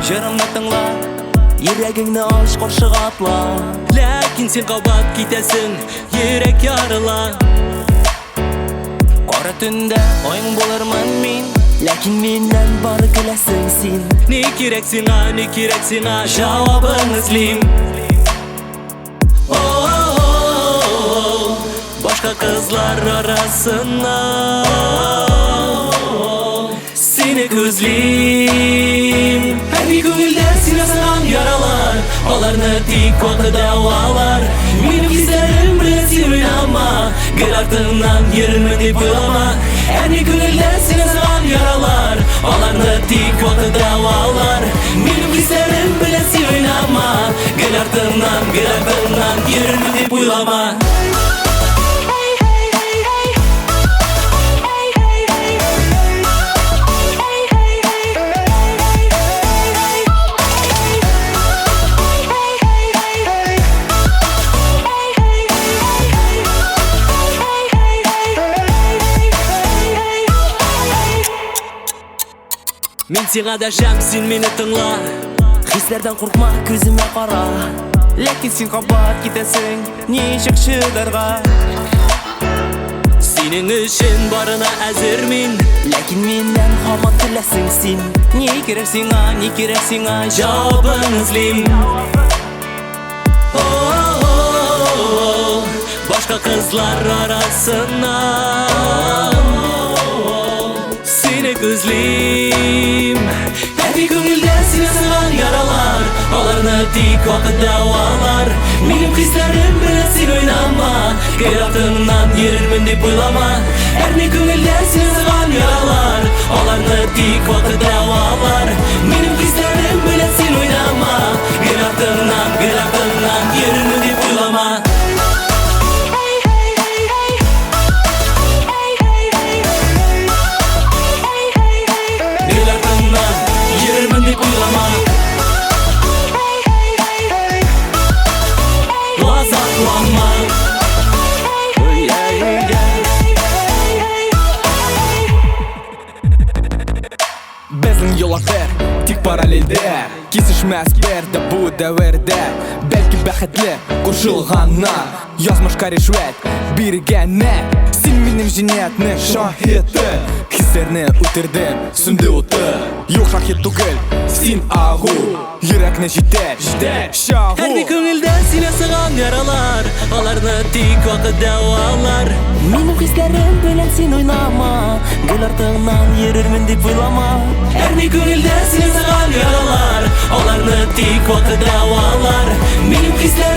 Жырымны тыңла, йөрәгеңне аш каршыга атла. Ләкин сен кабат китәсең, йөрәк ярыла. Кара төндә ояң булырмын мин, ләкин миннән бары көләсең син. Ни кирәк сиңа, җавабын эзлим. Башка кызлар арасына сине күзлим. Һәр күңелдә сине саган яралар, аларны тик вакыт дәвалар. Минем хисләрем белән син уйнама, гел артыңнан йөрермен дип уйлама. Һәр күңелдә сине саган яралар, аларны тик вакыт дәвалар. Минем хисләрем белән син уйнама, гел артыңнан йөрермен дип уйлама. Мин сиңа дәшәм, син мине тыңла. Хисләрдән куркма, күземә кара. Ләкин син кабат китәсең, ничек чыдарга? Синең өчен барына әзер мин, ләкин миннән һаман көләсең син. Ни кирәк сиңа, җавабын эзлим. Башка кызлар арасына сине күзлим. Һәр күңелдә сине саган яралар, аларны тик вакыт дәвалар. Минем хисләрем белән син уйнама, гел артыңнан йөрермен дип уйлама. Һәр күңелдә сине саган яралар, аларны тик вакыт дәвалар. Минем хисләрем белән син уйнама, гел артыңнан йөрермен дип уйлама. Безнең юллар тик параллельдә, кисешмәс бердә бу дәвердә. Бәлки бәхетле кушылганнар, язмышка ришвәт биргәннәр. Син минем җинаятьнең шаһиты, хисләрне үтердем, сүнде уты. Юк шаһит түгел, син агу, йөрәкне җитәр шагу. Һәр күңелдә сине саган яралар, аларны тик вакыт дәвалар. Минем хисләрем белән син уйнама, гел артыңнан йөрермен дип уйлама. Һәр күңелдә сине саган яралар, аларны тик вакыт дәвалар. Минем хисләрем